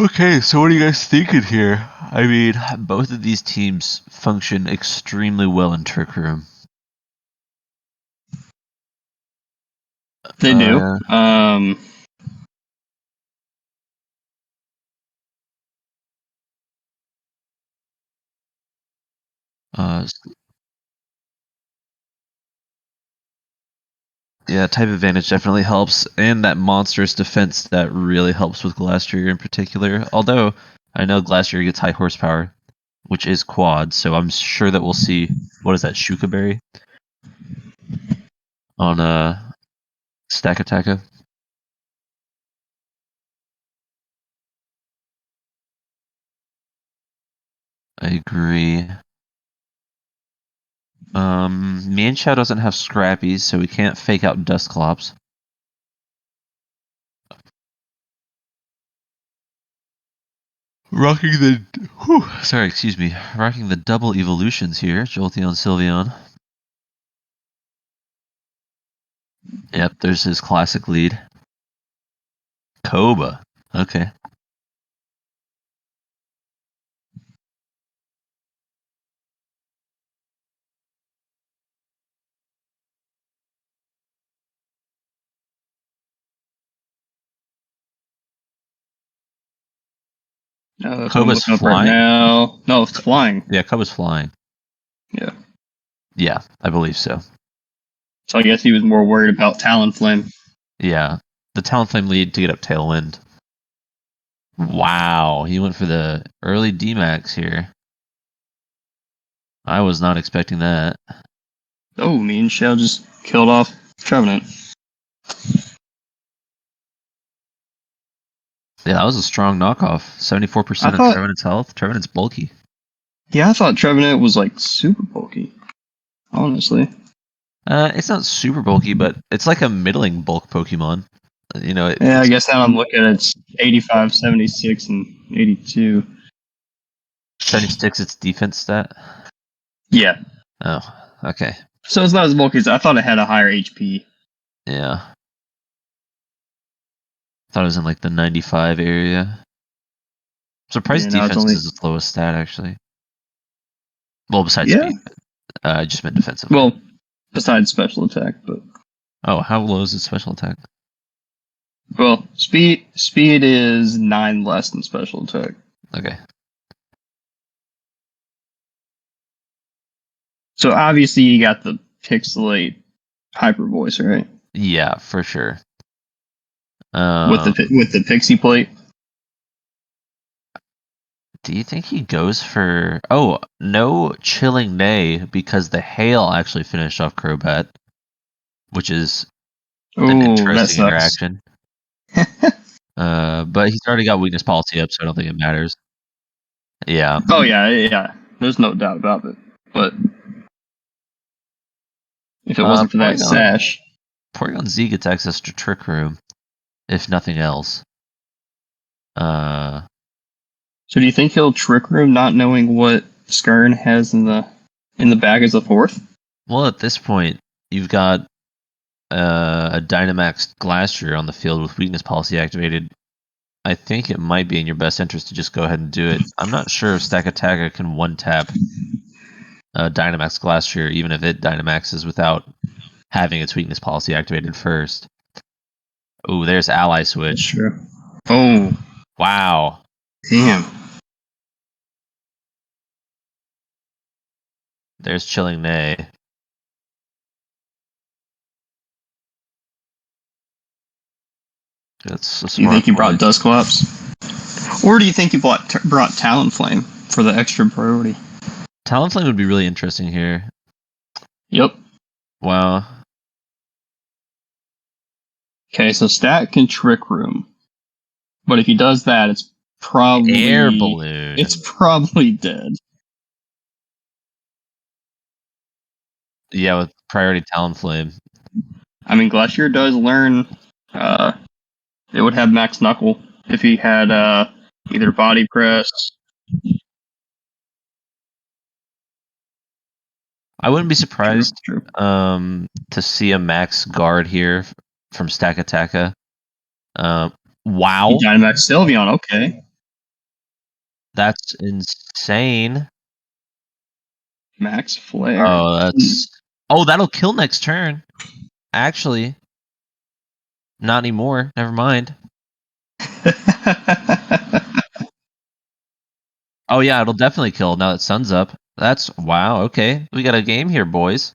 Okay, so what are you guys thinking here? I mean, both of these teams function extremely well in Trick Room. They do. Yeah, type advantage definitely helps, and that monstrous defense that really helps with Glastrier in particular. Although I know Glastrier gets high horsepower, which is quad, so I'm sure that we'll see what is that Shukaberry on Stack Attacker. I agree. Mienshao doesn't have Scrappies, so we can't fake out Dustclops. Rocking the double evolutions here, Jolteon, Sylveon. Yep, there's his classic lead. Koba. Okay. That's what I'm Koba's looking up right flying? now. No, it's flying. Yeah, Koba's flying. Yeah. Yeah, I believe so. So I guess he was more worried about Talonflame. Yeah. The Talonflame lead to get up Tailwind. Wow, he went for the early D-Max here. I was not expecting that. Oh, Mienshao just killed off Trevenant. Yeah, that was a strong knockoff. 74% of Trevenant's health. Trevenant's bulky. Yeah, I thought Trevenant was like super bulky. Honestly. It's not super bulky, but it's like a middling bulk Pokemon. You know, I guess now I'm looking at it's 85, 76, and 82. 76 its defense stat. Yeah. Oh, okay. So it's not as bulky as I thought it had a higher HP. Yeah. Thought it was in like the 95 area. Surprised defense is its lowest stat, actually. Well, besides speed. I just meant defensive. Well, besides special attack, but... Oh, how low is its special attack? Well, speed is 9 less than special attack. Okay. So obviously you got the Pixelate Hyper Voice, right? Yeah, for sure. With the Pixie Plate. Do you think he goes for... Oh, no Chilling Neigh because the Hail actually finished off Crobat, which is an interesting interaction. But he's already got weakness policy up, so I don't think it matters. Yeah. Oh, yeah. There's no doubt about it. But if it wasn't for that sash... Porygon Z gets access to Trick Room, if nothing else. So do you think he'll Trick Room not knowing what Skern has in the bag as a fourth? Well, at this point, you've got a Dynamax Glastrier on the field with weakness policy activated. I think it might be in your best interest to just go ahead and do it. I'm not sure if Stack Attacker can one-tap Dynamax Glastrier, even if it Dynamaxes without having its weakness policy activated first. Ooh, there's Ally Switch. Sure. Oh. Wow. Damn. There's Chilling Neigh. That's a smart. Do you think he brought Dusclops? Or do you think he brought Talonflame for the extra priority? Talonflame would be really interesting here. Yep. Wow. Okay, so Stat can Trick Room. But if he does that, it's probably... Air Balloon. It's probably dead. Yeah, with priority Talonflame. I mean, Glacier does learn... it would have Max Knuckle if he had either Body Press... I wouldn't be surprised to see a Max Guard here from Stack Attacker. Wow. Dynamax Sylveon, okay. That's insane. Max Flare. Oh, that'll kill next turn. Actually, not anymore. Never mind. Oh yeah, it'll definitely kill now that sun's up. That's wow. Okay, we got a game here, boys.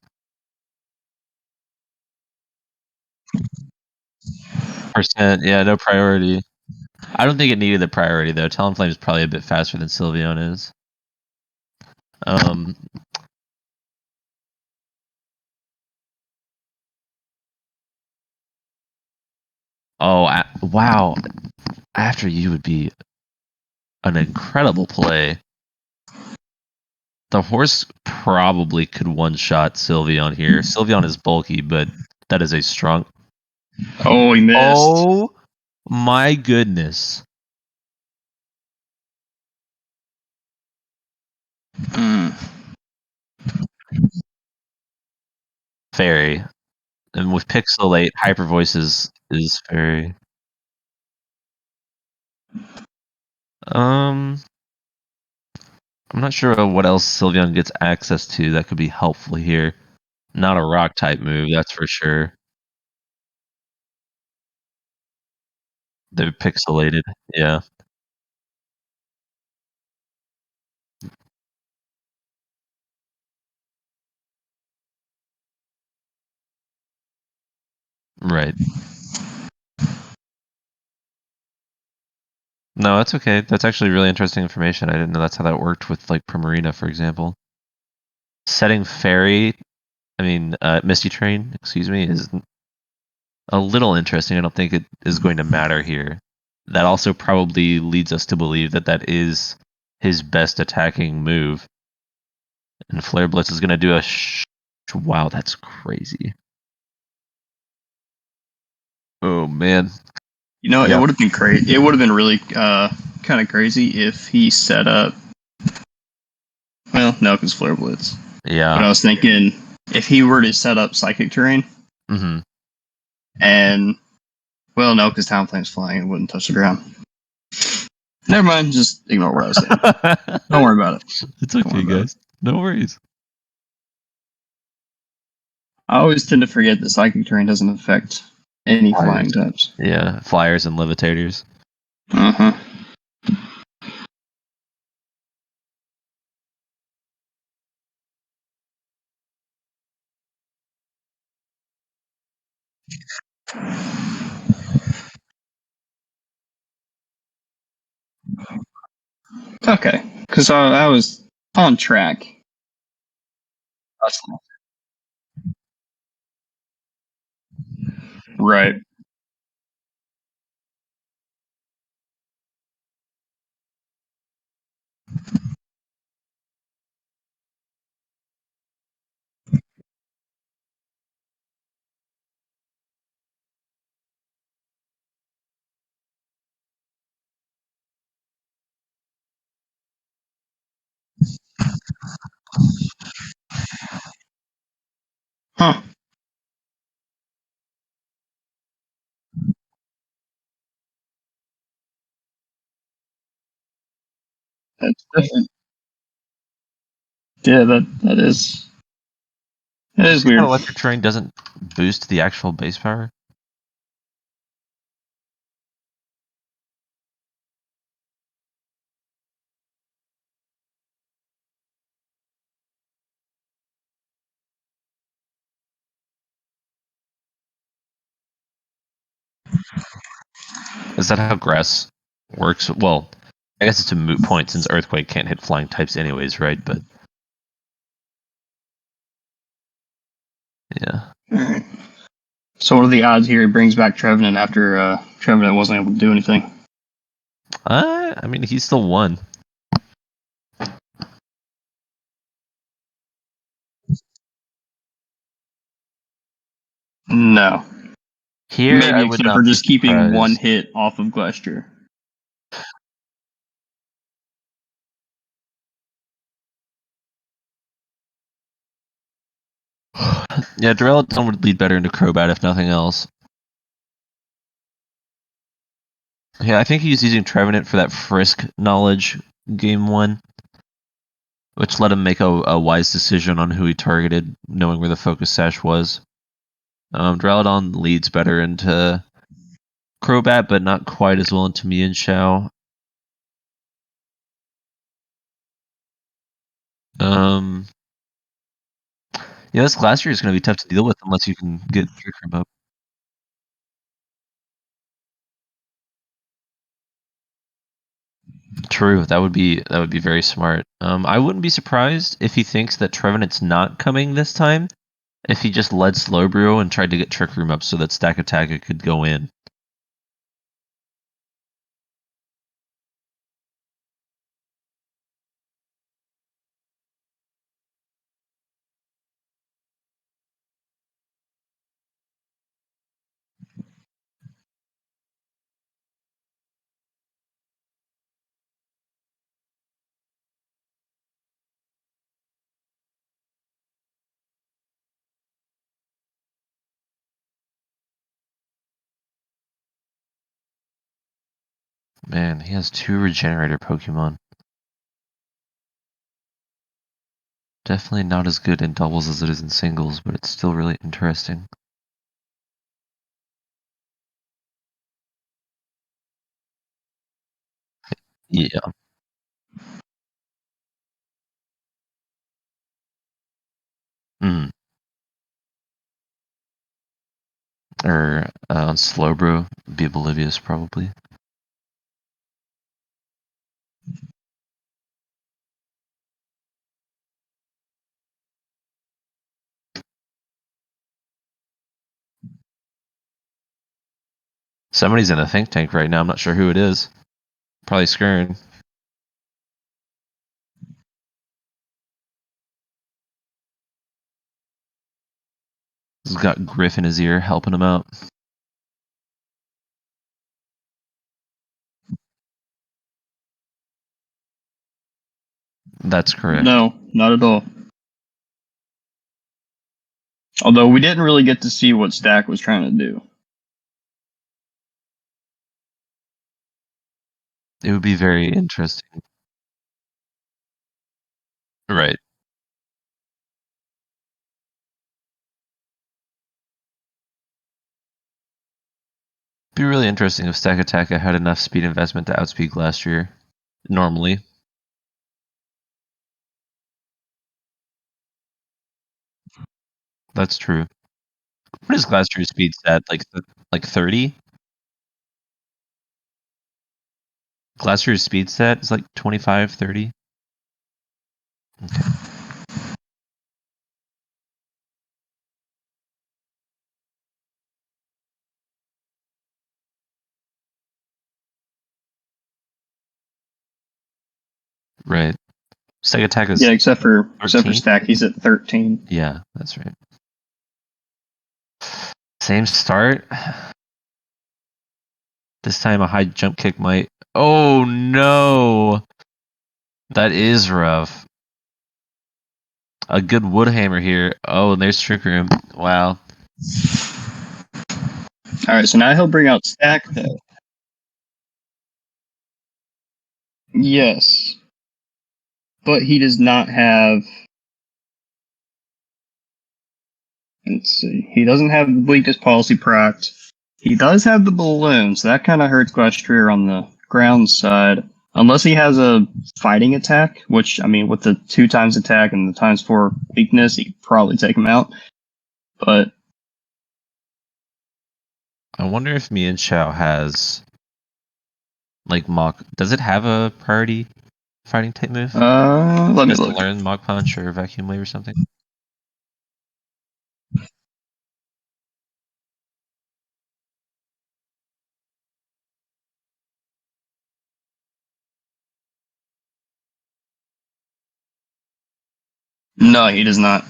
Percent. Yeah, no priority. I don't think it needed the priority though. Talonflame is probably a bit faster than Sylveon is. Oh wow. After you would be an incredible play. The horse probably could one-shot Sylveon here. Sylveon is bulky, but that is a strong... Oh, he missed. Oh, my goodness. Fairy. And with Pixelate, Hyper Voice is Fairy. I'm not sure what else Sylveon gets access to that could be helpful here. Not a rock type move, that's for sure. They're pixelated, yeah. Right. No, that's okay. That's actually really interesting information. I didn't know that's how that worked with like Primarina, for example. Setting Fairy, Misty Train, excuse me, is a little interesting. I don't think it is going to matter here. That also probably leads us to believe that that is his best attacking move. And Flare Blitz is going to do a wow, that's crazy. Oh, man. You know, it would have been crazy. It would have been really kind of crazy if he set up. Well, no, because Flare Blitz. Yeah. But I was thinking if he were to set up Psychic Terrain, and well, no, because Talonflame's flying, it wouldn't touch the ground. Never mind, just ignore what I was saying. Don't worry about it. It's okay, guys. No worries. I always tend to forget that Psychic Terrain doesn't affect any flying types. Yeah, flyers and levitators. Okay, because I was on track. Right. Huh. That's different. Yeah, that is. It is weird. Electric Terrain doesn't boost the actual base power. Is that how grass works? Well, I guess it's a moot point since Earthquake can't hit flying types anyways, right? But yeah. Alright. So what are the odds here he brings back Trevenant after Trevenant wasn't able to do anything? He still won. No. Here, maybe I would except not for be just keeping surprised. one hit off of Glacier. Yeah, Duraludon would lead better into Crobat if nothing else. Yeah, I think he's using Trevenant for that Frisk knowledge game 1, which let him make a wise decision on who he targeted, knowing where the focus sash was. Duraludon leads better into Crobat, but not quite as well into Mian Shao. Yeah, this Glastrier is going to be tough to deal with unless you can get Trick Room up. True, that would be very smart. I wouldn't be surprised if he thinks that Trevenant's not coming this time. If he just led Slowbro and tried to get Trick Room up so that Stack Attacker could go in. Man, he has 2 Regenerator Pokemon. Definitely not as good in doubles as it is in singles, but it's still really interesting. Yeah. Mm. Or on Slowbro, be oblivious probably. Somebody's in a think tank right now. I'm not sure who it is. Probably Skern. He's got Griff in his ear helping him out. That's correct. No, not at all. Although we didn't really get to see what Stack was trying to do. It would be very interesting. Right. It'd be really interesting if Stack Attacker had enough speed investment to outspeed Glastrier. Normally. That's true. What is Glastrier's speed stat? Like 30? Glastrier's speed stat is like 25, 30? Okay. Right. Stack Attack is except for 13? Stack, he's at 13. Yeah, that's right. Same start. This time a high jump kick might... Oh no! That is rough. A good Woodhammer here. Oh, and there's Trick Room. Wow. Alright, so now he'll bring out Stack, though. Yes. But he does not have... Let's see. He doesn't have the Weakness Policy procced. He does have the Balloon, so that kind of hurts Glastrier on the ground side. Unless he has a fighting attack, which, I mean, with the 2 times attack and the times 4 weakness, he could probably take him out. But I wonder if Mian Shao has... Like Mach... Does it have a priority fighting type move? let me Has to look. learn Mach Punch or Vacuum Wave or something? No, he does not.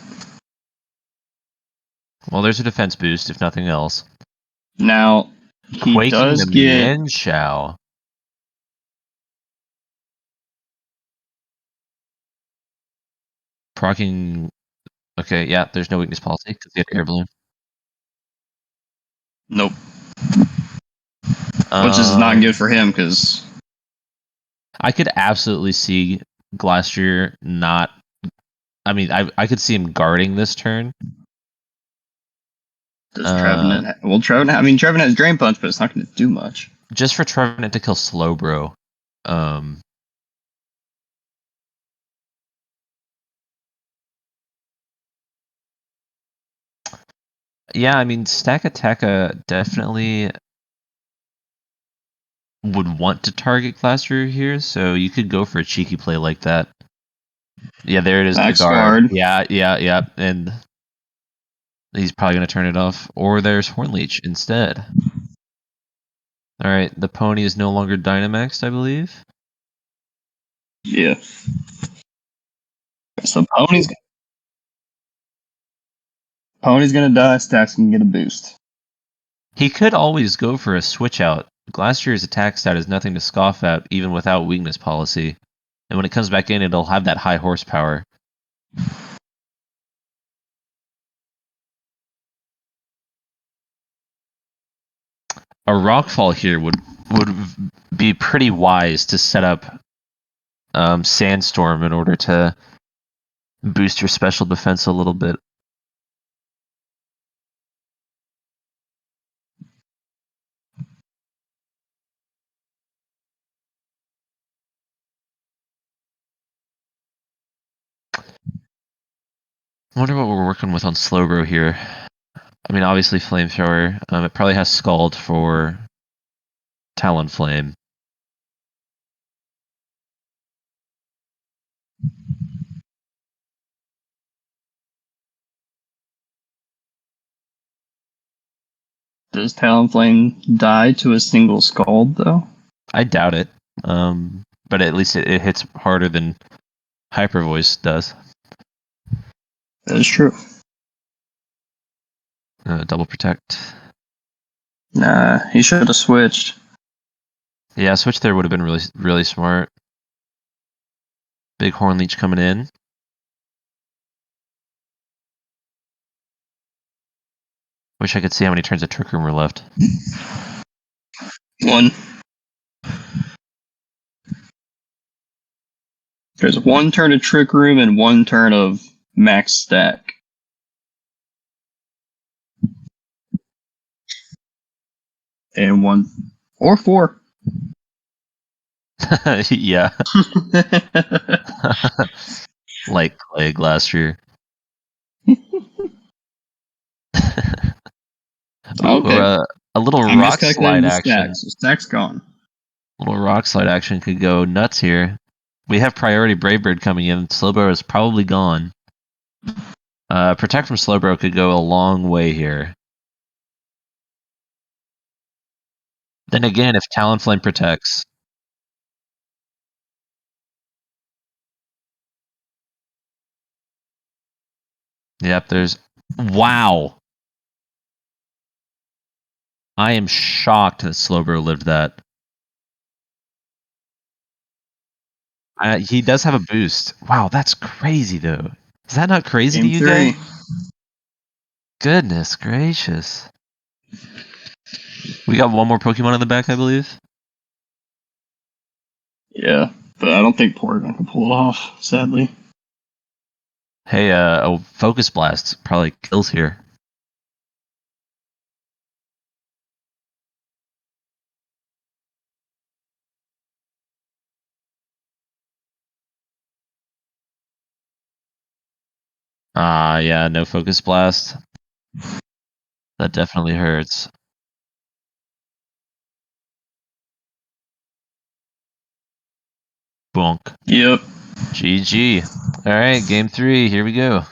Well, there's a defense boost, if nothing else. Now, he Quaking does the get... Mian Shao. Procking... Okay, yeah, there's no weakness policy because he had Air Balloon. Nope. Which is not good for him, because... I could absolutely see Glastrier not. I mean, I could see him guarding this turn. Does Trevenant? Well, Trevenant. I mean, Trevenant has Drain Punch, but it's not going to do much. Just for Trevenant to kill Slowbro. Yeah, I mean, Stack Attacka definitely would want to target Glastrier here, so you could go for a cheeky play like that. Yeah, there it is. Max The guard. guard. Yeah. And he's probably going to turn it off. Or there's Hornleech instead. Alright, the pony is no longer Dynamaxed, I believe. Yeah. So Pony's going to die. Stack's going to get a boost. He could always go for a switch out. Glastier's attack stat is nothing to scoff at, even without weakness policy. And when it comes back in, it'll have that high horsepower. A Rockfall here would be pretty wise to set up Sandstorm in order to boost your special defense a little bit. I wonder what we're working with on Slowbro here. I mean, obviously Flamethrower. It probably has Scald for Talonflame. Does Talonflame die to a single Scald, though? I doubt it. But at least it hits harder than Hyper Voice does. That is true. Double Protect. Nah, he should have switched. Yeah, switch there would have been really smart. Big Hornleech coming in. Wish I could see how many turns of Trick Room were left. 1. There's 1 turn of Trick Room and 1 turn of Max Stack. And 1 or 4. Yeah. Like Clay last year. Okay. A little I rock slide miscalculated the action. stack, so Stack's gone. Little rock slide action could go nuts here. We have priority Bravebird coming in. Slowbro is probably gone. Protect from Slowbro could go a long way here. Then again, if Talonflame protects. Yep, there's... Wow! I am shocked that Slowbro lived that. He does have a boost. Wow, that's crazy, though. Is that not crazy to Game you 3. guys? Goodness gracious. We got one more Pokemon in the back, I believe. Yeah, but I don't think Porygon can pull it off, sadly. Hey, a Focus Blast probably kills here. Yeah, no Focus Blast. That definitely hurts. Bonk. Yep. GG. Alright, game 3, here we go.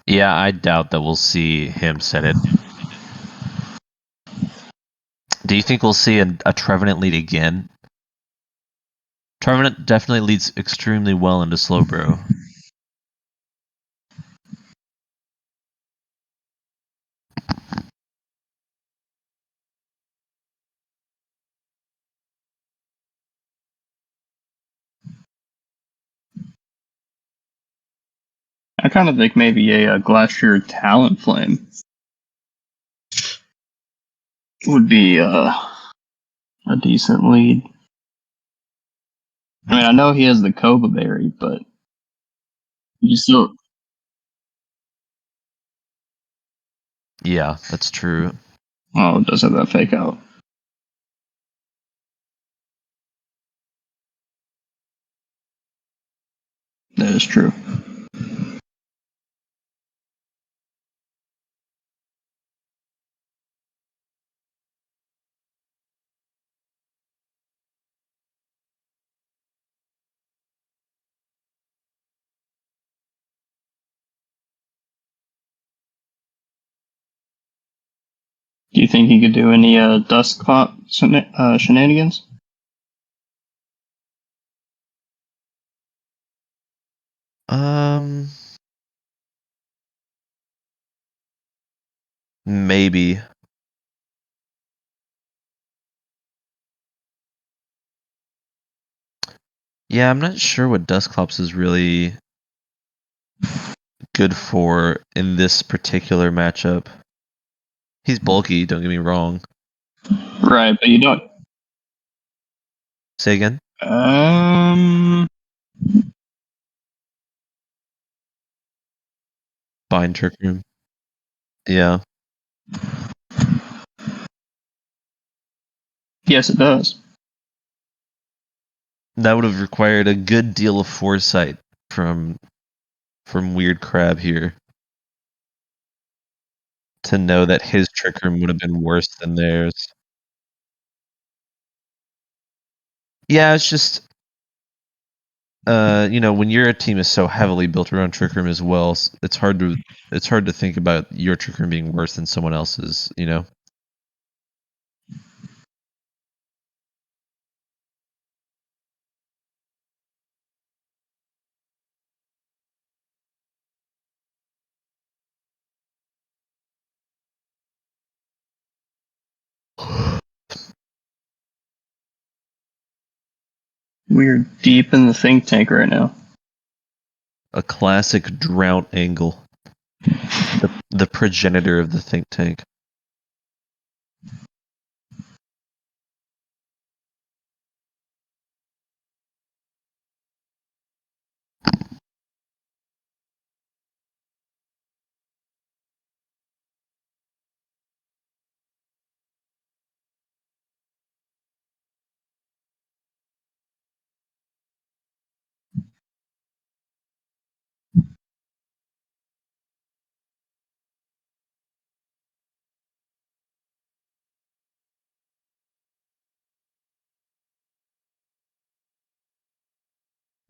Yeah, I doubt that we'll see him set it. Do you think we'll see a Trevenant lead again? Trevenant definitely leads extremely well into Slowbro. I kind of think maybe a Glacier Talent Flame would be a decent lead. I mean, I know he has the Cova Berry, but you still. Yeah, that's true. Oh, it does have that fake out. That is true. Do you think he could do any Dust Clock shenanigans? Maybe. Yeah, I'm not sure what Dusclops is really good for in this particular matchup. He's bulky, don't get me wrong. Right, but you don't. Say again? Bind Trick Room. Yeah. Yes, it does. That would have required a good deal of foresight from Weird Crab here to know that his Trick Room would have been worse than theirs. Yeah, it's just when your team is so heavily built around Trick Room as well, it's hard to think about your Trick Room being worse than someone else's, We're deep in the think tank right now. A classic drought angle. The progenitor of the think tank.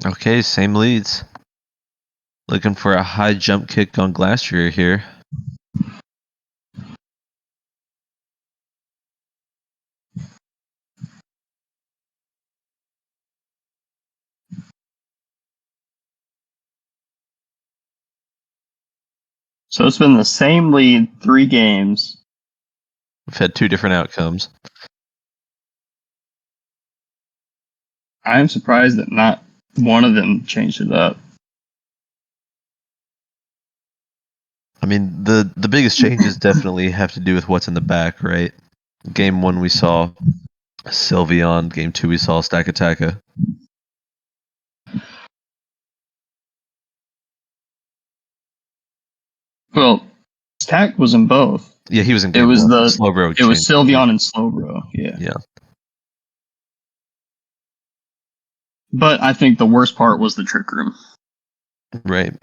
Okay, same leads. Looking for a high jump kick on Glacier here. So it's been the same lead 3 games. We've had 2 different outcomes. I'm surprised that not one of them changed it up. I mean, the biggest changes definitely have to do with what's in the back, right? Game 1 we saw Sylveon. Game 2 we saw Stakataka. Well, Stack was in both. Yeah, he was in It game was 1. Slowbro it was changed. Sylveon and Slowbro, yeah. Yeah. But I think the worst part was the Trick Room. Right.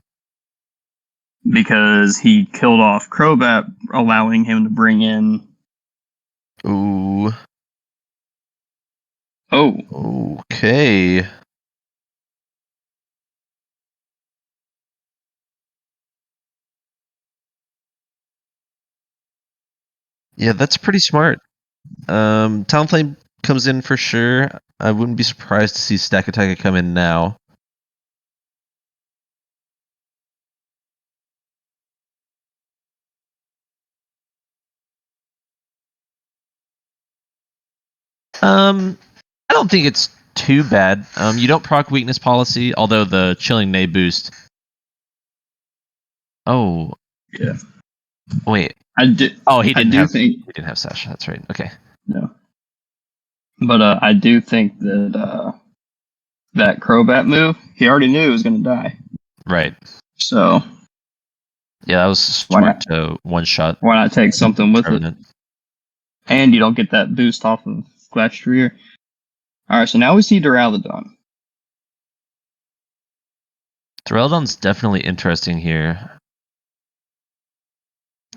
Because he killed off Crobat, allowing him to bring in. Ooh. Oh. Okay. Yeah, that's pretty smart. Talonflame comes in for sure. I wouldn't be surprised to see Stack Attacker come in now. I don't think it's too bad. You don't proc weakness policy, although the Chilling Nay boost. Oh. Yeah. Wait. I do. Oh, he didn't have. Think He didn't have Sash. That's right. Okay. no. But I do think that that Crobat move, he already knew he was going to die. Right. So yeah, that was smart to one shot. Why not take something with Revenant. it? And you don't get that boost off of Glastrier. Alright, so now we see Duraludon. Duraludon's definitely interesting here.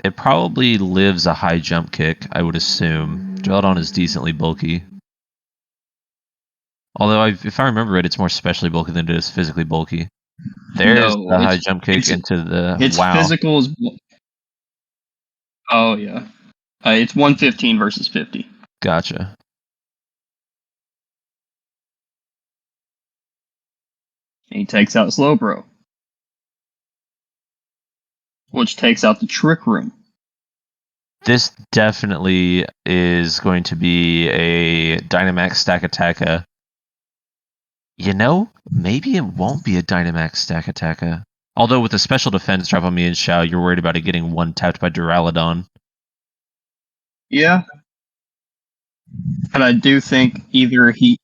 It probably lives a high jump kick, I would assume. Duraludon is decently bulky. Although, if I remember it, it's more specially bulky than it is physically bulky. There's the high jump kick into the... Its wow. physical is... Oh, yeah. It's 115 versus 50. Gotcha. And he takes out Slowbro. Which takes out the Trick Room. This definitely is going to be a Dynamax Stack Attacker. You know, maybe it won't be a Dynamax Stack Attacker. Although with a special defense drop on me and Xiao, you're worried about it getting one tapped by Duraludon. Yeah. And I do think either he...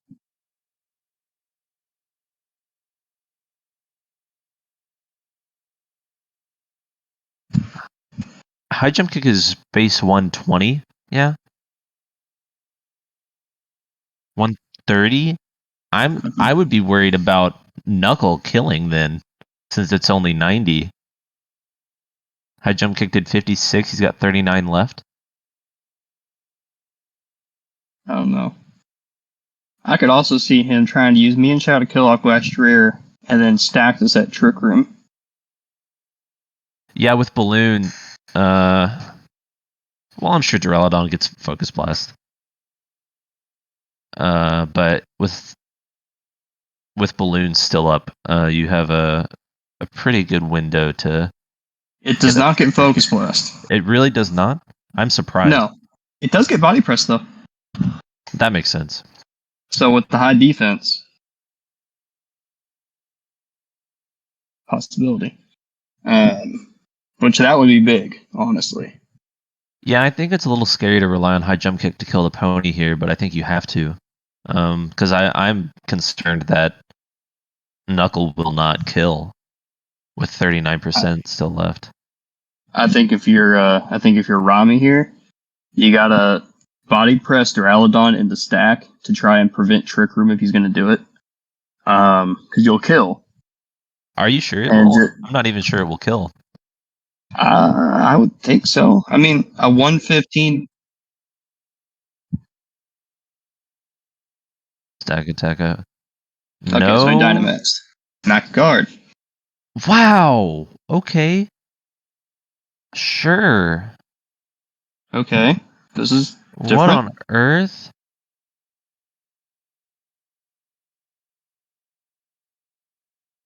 High jump kick is base 120, yeah? 130? I would be worried about Knuckle killing then, since it's only 90. High jump kick did 56, he's got 39 left. I don't know. I could also see him trying to use me and Xiao to kill off Glastrier and then stack this at Trick Room. Yeah, with Balloon, well, I'm sure Duraludon gets Focus Blast. But with Balloon still up, you have a pretty good window to... It does not get Focus Blast. It really does not? I'm surprised. No. It does get Body Press, though. That makes sense. So with the high defense... possibility. Which that would be big, honestly. Yeah, I think it's a little scary to rely on high jump kick to kill the pony here, but I think you have to. Because I'm concerned that Knuckle will not kill with 39% still left. I think if you're Rommie here, you gotta body press Duraludon into stack to try and prevent Trick Room if he's gonna do it. Because you'll kill. Are you sure it will? I'm not even sure it will kill. I would think so. I mean, a 115 Stack attacker. Okay, no. so he Dynamax. Knock guard. Wow. Okay. Sure. Okay. This is different. What on earth?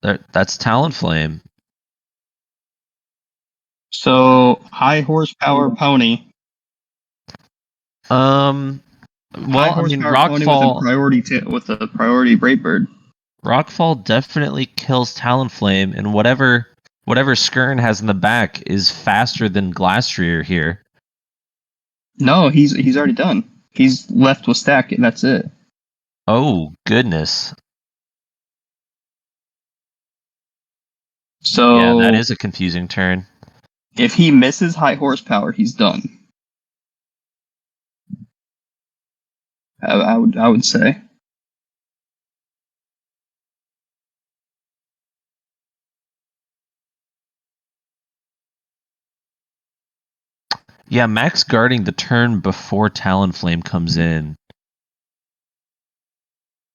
That's Talonflame. So high horsepower pony. Well, I mean, Rockfall with a priority Brightbird. Rockfall definitely kills Talonflame, and whatever Skern has in the back is faster than Glastrier here. No, he's already done. He's left with stack, and that's it. Oh goodness. So yeah, that is a confusing turn. If he misses high horsepower, he's done. I would say. Yeah, max guarding the turn before Talonflame comes in.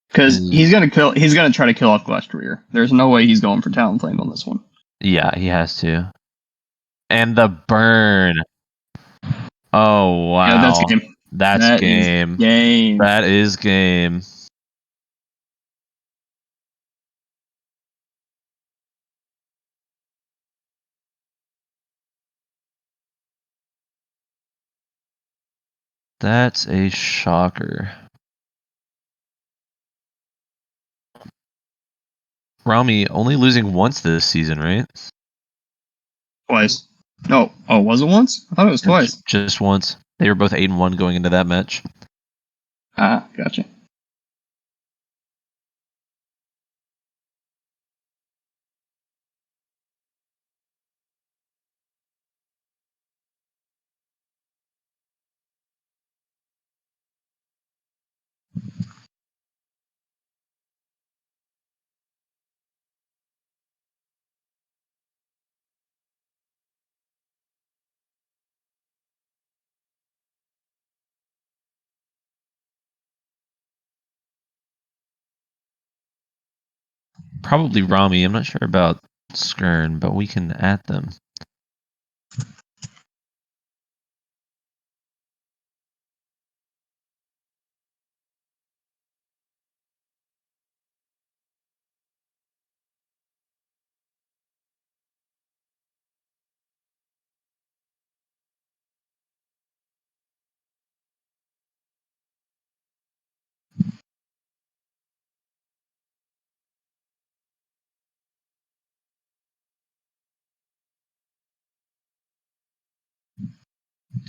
Because he's gonna try to kill off Glastrier. There's no way he's going for Talonflame on this one. Yeah, he has to. And the burn. Oh wow. Yeah, that's game. That's That game. is game. That is game. That's a shocker. Rommie only losing once this season, right? Twice. No. Oh, was it once? I thought it was twice. Just once. They were both 8-1 going into that match. Ah, gotcha. Probably Rommie. I'm not sure about Skern, but we can add them.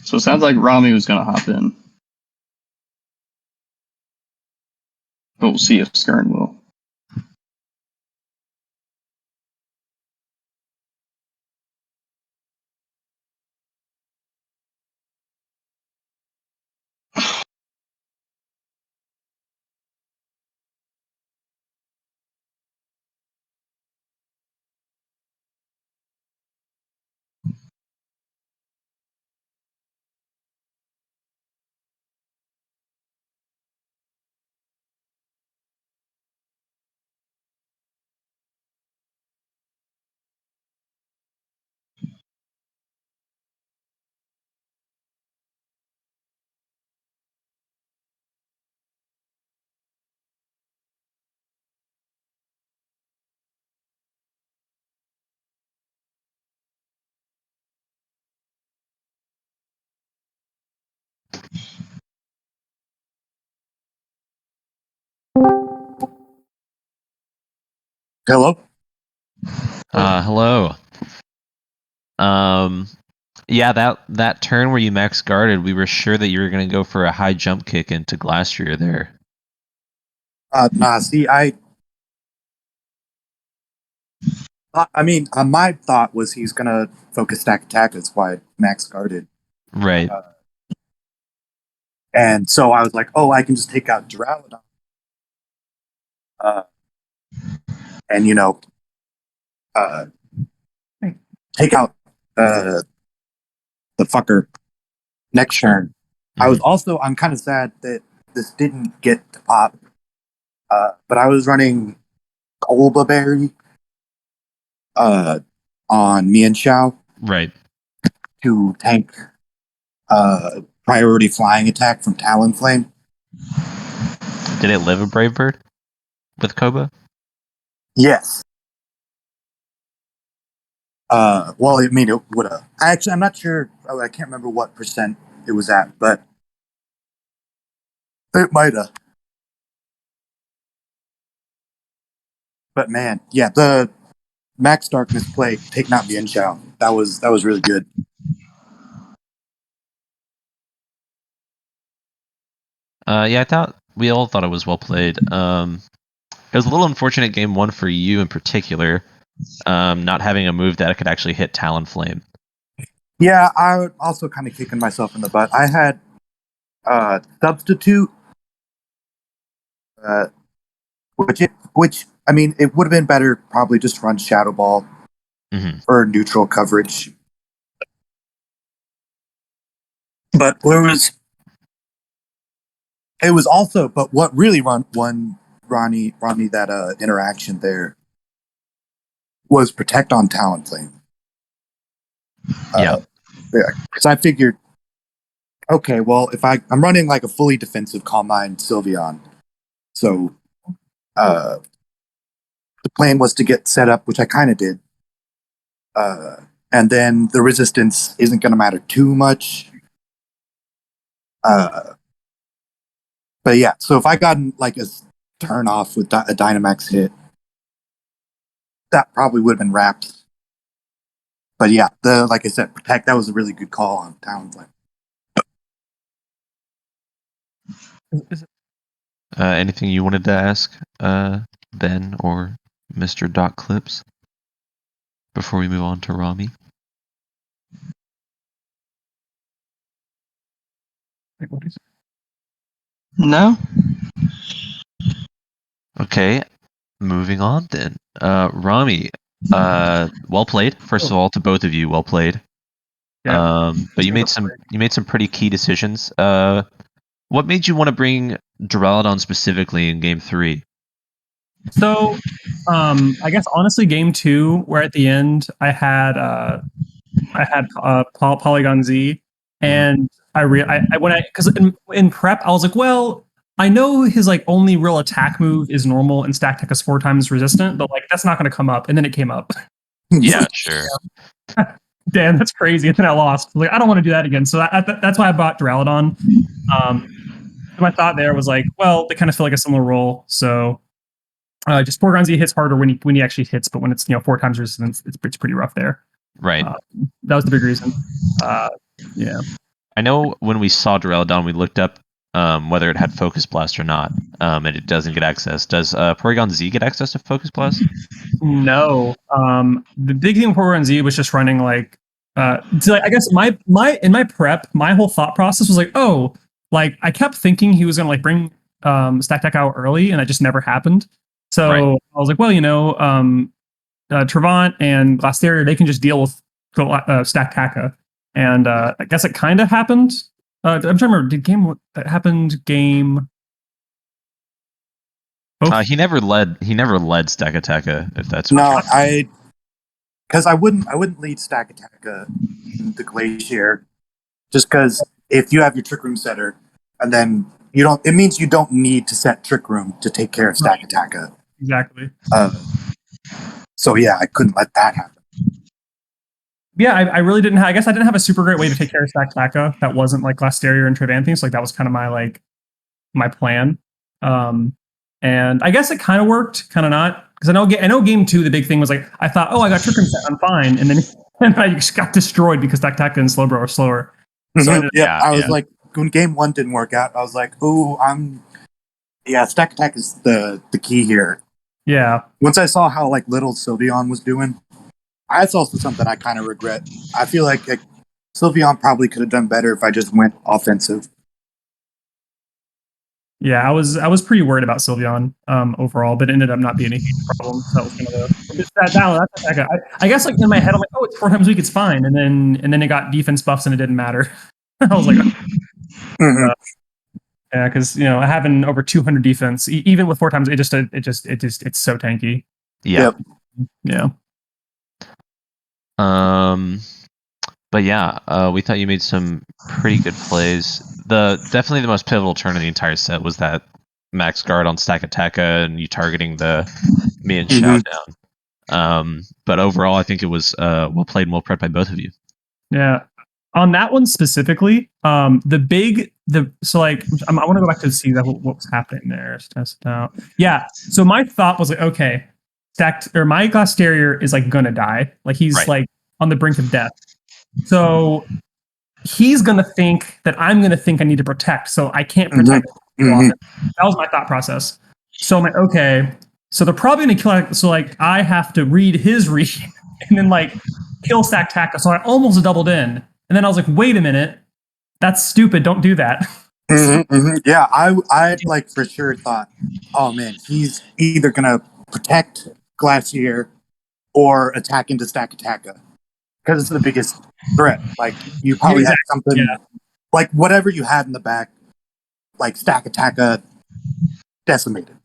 So it sounds like Rami was going to hop in. But we'll see if Skern will. Hello? Hello. Yeah, that turn where you max guarded, we were sure that you were going to go for a high jump kick into Glastrier there. Nah, see, my thought was he's gonna focus stack attack. That's why Max guarded. Right. And so I was like, oh, I can just take out Duraludon. And, take out the fucker next turn. Mm-hmm. I'm kind of sad that this didn't get to pop. But I was running Colba Berry on Mian Xiao Right. to tank priority flying attack from Talonflame. Did it live a Brave Bird with Koba? Yes. Well, I mean, it would have. Actually, I'm not sure. I can't remember what percent it was at, but it might have. But man, yeah, the Max Darkness play, taking out the Inshao, that was really good. Yeah, we all thought it was well played. It was a little unfortunate game one for you in particular, not having a move that could actually hit Talonflame. Yeah, I was also kind of kicking myself in the butt. I had substitute, uh, which I mean, it would have been better probably just run Shadow Ball for neutral coverage. But it was also, but what really won Ronnie that interaction there was protect on Talonflame. Yeah. Because I figured Okay, well, if I'm running like a fully defensive Calm Mind Sylveon, so the plan was to get set up, which I kind of did, and then the resistance isn't going to matter too much. But yeah, so if I got like a turn off with a Dynamax hit, that probably would have been wrapped. But yeah, like I said, protect. That was a really good call on Talonflame. Anything you wanted to ask, Ben or Mr. Doc Clips, before we move on to Rommie? No. Okay, moving on then. Rommie, well played. First of all, to both of you, well played. Yeah. But you made some pretty key decisions. What made you want to bring Duraludon specifically in Game 3? So, I guess honestly, game 2, where at the end I had Polygon Z, and because in prep I was like, well, I know his like only real attack move is normal and Stack Tech is 4 times resistant, but like that's not going to come up, and then it came up. Yeah, sure. Damn, that's crazy. And then I lost. Like I don't want to do that again. So that's why I bought Duraludon. My thought there was like, well, they kind of feel like a similar role, so. Just Porygon Z hits harder when he actually hits, but when it's 4 times resistance, it's pretty rough there. Right. That was the big reason. Yeah. I know when we saw Duraludon, we looked up whether it had Focus Blast or not, and it doesn't get access. Does Porygon Z get access to Focus Blast? No. The big thing with Porygon Z was just running like. So like, I guess in my prep, my whole thought process was like, oh, like I kept thinking he was gonna like bring Stack Deck out early, and that just never happened. So right. I was like, well, Trevant and Glasteria, they can just deal with Stack Taka. And I guess it kind of happened. I'm trying to remember, that happened game... He never led Stack Taka, if that's no, because I wouldn't lead Stack Taka in the Glacier, just because if you have your Trick Room setter, and then it means you don't need to set Trick Room to take care of Stack Taka. Exactly. So yeah, I couldn't let that happen. Yeah, I really didn't have. I guess I didn't have a super great way to take care of Stack Taka that wasn't like Glasteria and Trevanthian. So like that was kind of my plan. And I guess it kind of worked, kind of not, because I know game 2 the big thing was like I thought, oh, I got Trick Room set, I'm fine, and then I just got destroyed because Stack Taka and Slowbro are slower. So I was like, when game 1 didn't work out, I was like, oh, Stack Attack is the key here. Yeah. Once I saw how like little Sylveon was doing, that's also something I kind of regret. I feel like Sylveon probably could have done better if I just went offensive. Yeah, I was pretty worried about Sylveon overall, but it ended up not being a huge problem. So that was kind of I guess like in my head I'm like, oh, it's 4 times weak, it's fine, and then it got defense buffs and it didn't matter. I was like, yeah, because having over 200 defense, even with 4 times, it's so tanky. Yeah. Yeah. But yeah, we thought you made some pretty good plays. Definitely the most pivotal turn in the entire set was that max guard on Stack Taka and you targeting the me and Showdown. But overall, I think it was well played and well prepped by both of you. Yeah. On that one specifically, I want to go back to see what was happening there. Let's test it out. Yeah. So my thought was like, okay, my Glasteria is like gonna die. Like he's like on the brink of death. So he's gonna think that I'm gonna think I need to protect, so I can't protect. That was my thought process. So I'm like, okay, so they're probably gonna kill. So like I have to read his read and then like kill Stack Taka. So I almost doubled in. And then I was like, wait a minute, that's stupid. Don't do that. Yeah, I like for sure thought, oh man, he's either gonna protect Glacier or attack into Stack Taka because it's the biggest threat. Like you probably had something like whatever you had in the back, like Stack Taka decimated.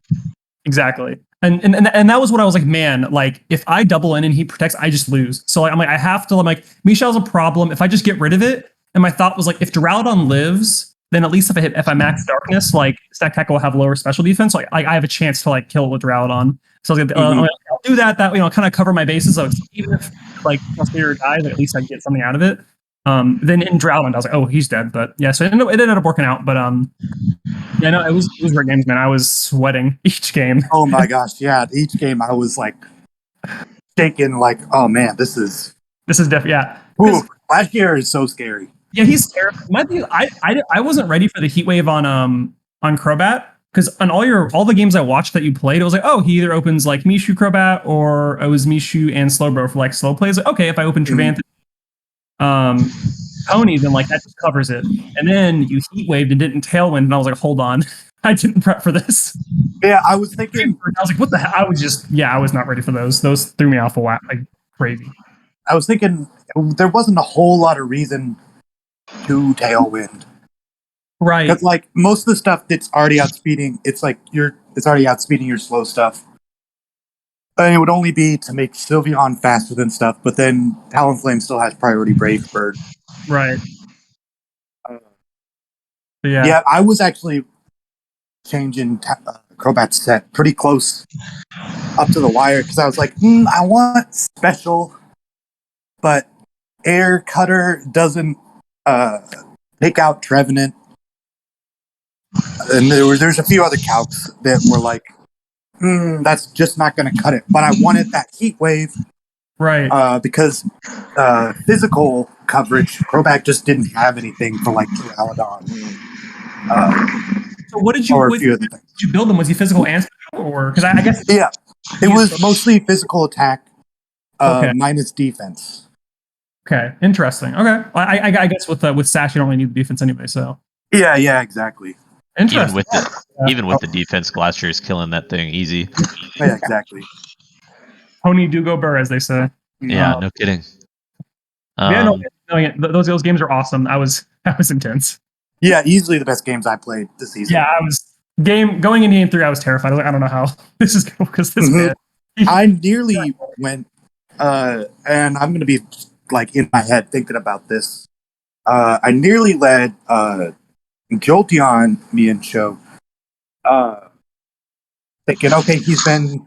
Exactly. And that was what I was like, man, like if I double in and he protects, I just lose. So like, I'm like, I have to, I'm like, Michelle's a problem. If I just get rid of it, And my thought was like, if Duraludon lives, then at least if I max Darkness, like Stack will have lower special defense. Like I have a chance to like kill it with Duraludon. So I was like, I'll do that. That kind of cover my bases. So even if like Prospero dies, like, at least I can get something out of it. Then in Duraludon, I was like, oh, he's dead. But yeah, so it ended up working out. But yeah, no, it was great games, man. I was sweating each game. Oh my gosh, yeah. Each game I was like shaking, like, oh man, this is definitely, yeah. Ooh, last year is so scary. Yeah, he's terrible. I wasn't ready for the heat wave on Crobat, because on all the games I watched that you played, it was like, oh, he either opens like Mishu Crobat or it was Mishu and Slowbro for like slow plays. Like, okay, if I open Trevanthus, Pony, then like that just covers it. And then you heat waved and didn't Tailwind, and I was like, hold on, I didn't prep for this. Yeah, I was thinking. I was like, what the hell? I was not ready for those. Those threw me off a lot, like crazy. I was thinking there wasn't a whole lot of reason to Tailwind. Right. Because like most of the stuff that's already outspeeding, it's already outspeeding your slow stuff. And it would only be to make Sylveon faster than stuff, but then Talonflame still has priority Brave Bird. Right. Yeah, I was actually changing Crobat's set pretty close up to the wire because I was like, I want special, but Air Cutter doesn't take out Trevenant. And there's a few other calcs that were like, that's just not going to cut it. But I wanted that Heat Wave, right? Because physical coverage, Crobat just didn't have anything for like Duraludon. So what did you build him? Was he physical and special, or because I guess it was mostly physical attack, minus defense. Okay, interesting. Okay, I guess with Sash you don't really need the defense anyway. So yeah, exactly. Interesting. Even with the defense, Glacier is killing that thing easy. Yeah, exactly. Pony do go burr, as they say. Yeah, no kidding. Those games are awesome. That was intense. Yeah, easily the best games I played this season. Yeah, I was going into game 3. I was terrified. I was like, I don't know how this is going because this bad. I nearly went, and I'm going to be like in my head thinking about this. I nearly led Jolteon me and Show, thinking, okay, he's been,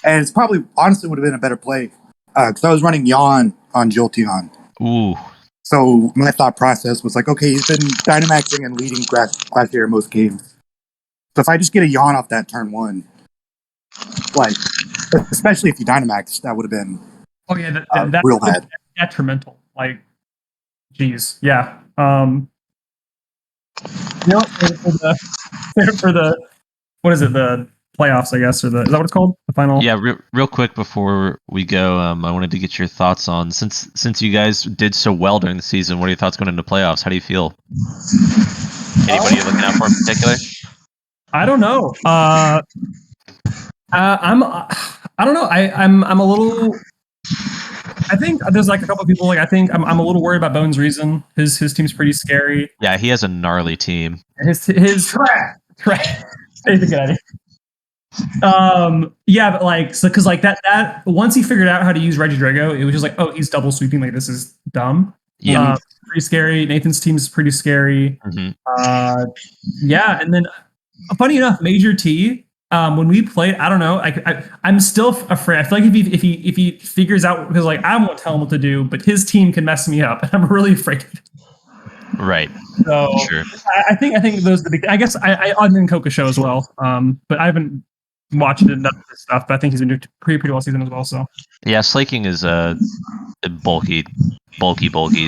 and it's probably honestly would have been a better play because I was running Yawn on Jolteon. Ooh. So my thought process was like, okay, he's been Dynamaxing and leading Glacier in most games. So if I just get a Yawn off that turn 1, like, especially if he Dynamax, that would have been that's real bad. Detrimental. Like, geez, yeah. For the what is it? The playoffs, I guess, or is that what it's called? The final. Yeah, real quick before we go, I wanted to get your thoughts on since you guys did so well during the season. What are your thoughts going into playoffs? How do you feel? Anybody you're looking out for in particular? I don't know. I don't know. I'm a little. I think there's like a couple of people. Like I think I'm a little worried about Bones Reason. His team's pretty scary. Yeah, he has a gnarly team. His right. Yeah, but like because like that once he figured out how to use Regidrago, it was just like, oh, he's double sweeping. Like this is dumb. Yeah, pretty scary. Nathan's team is pretty scary. Mm-hmm. Yeah, and then funny enough, Major T. When we played, I don't know. I'm still afraid. I feel like if he figures out, because like I won't tell him what to do, but his team can mess me up, and I'm really afraid. Right. So sure. I think those are the big. I guess I on the Coca show as well. But I haven't watched enough of this stuff. But I think he's been doing pretty well season as well. So yeah, Slaking is bulky.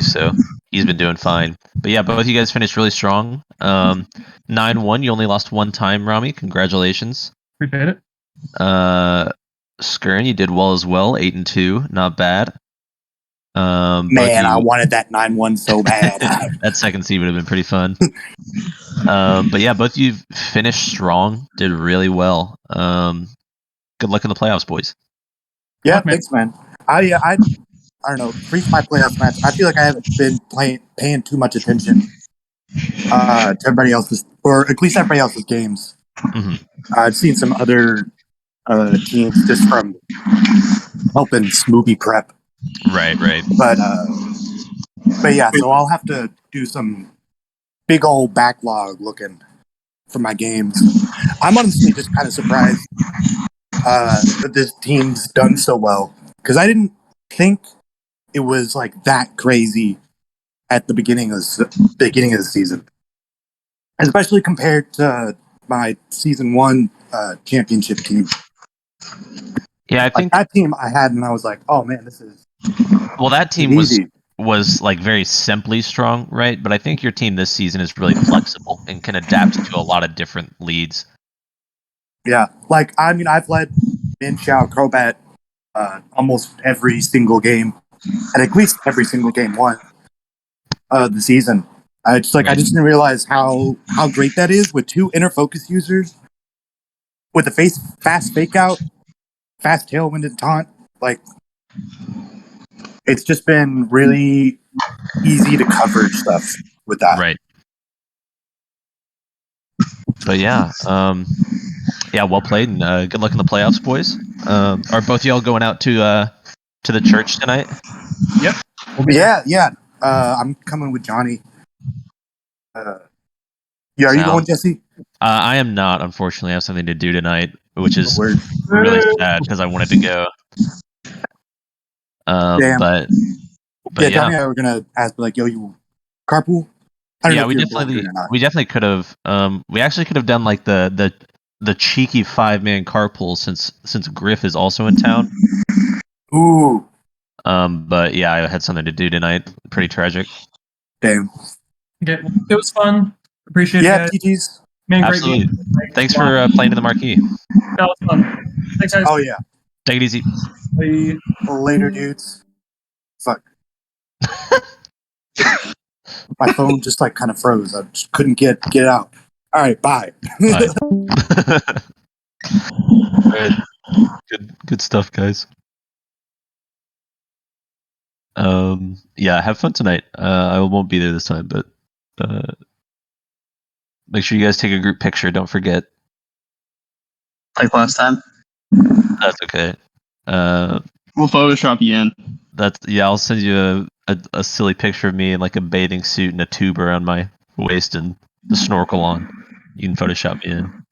So he's been doing fine. But yeah, both of you guys finished really strong. 9-1. You only lost one time, Rommie. Congratulations. Appreciate it. Skern, you did well as well. 8-2. Not bad. Man, I wanted that 9-1 so bad. That second seed would have been pretty fun. But yeah, both of you finished strong. Did really well. Good luck in the playoffs, boys. Yeah, thanks, man. I don't know. For my playoff match, I feel like I haven't been paying too much attention to everybody else's, or at least everybody else's games. Mm-hmm. I've seen some other teams just from helping Smoothie prep. Right. But But yeah, so I'll have to do some big old backlog looking for my games. I'm honestly just kind of surprised that this team's done so well because I didn't think it was like that crazy at the beginning of the season, especially compared to my season 1 championship team. Yeah, I Like think that team I had, and I was like, "Oh man, this is that team easy." was like very simply strong, right? But I think your team this season is really flexible and can adapt to a lot of different leads. Yeah, like I mean, I've led Min Xiao Crobat almost every single game, and at least every single game won the season. I just Right. didn't realize how great that is with 2 inner focus users with a fast fake out, fast tailwind and taunt. Like it's just been really easy to cover stuff with that. Right. But yeah, well played, and good luck in the playoffs, boys. Are both y'all going out to the church tonight? Yep. We'll be there. Yeah. I'm coming with Johnny. Yeah, are you Sound. going, Jesse? I am not, unfortunately. I have something to do tonight, which is Word. really sad because I wanted to go. Damn. But Yeah, yeah, Johnny and I were gonna ask, like, yo, you carpool? I don't know if we you're going to it or not. definitely could have. We actually could have done like the cheeky 5-man carpool since Griff is also in town. Ooh, But yeah, I had something to do tonight. Pretty tragic. damn. Okay. It was fun. Appreciate Yeah, it, guys. GG's. Man, great Absolutely. game. Thanks for playing in the marquee. That was fun. Thanks, guys. Oh yeah. Take it easy. Bye. Later, dudes. Fuck. My phone just like kind of froze. I just couldn't get it out. All right, bye. Bye. All right. Good stuff, guys. Yeah, have fun tonight. I won't be there this time, but make sure you guys take a group picture. Don't forget. Like last time. That's okay. We'll Photoshop you in. I'll send you a silly picture of me in like a bathing suit and a tube around my waist and the snorkel on. You can Photoshop me in.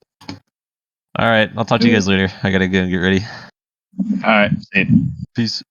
All right, I'll talk to you guys later. I gotta go and get ready. All right. See you. Peace.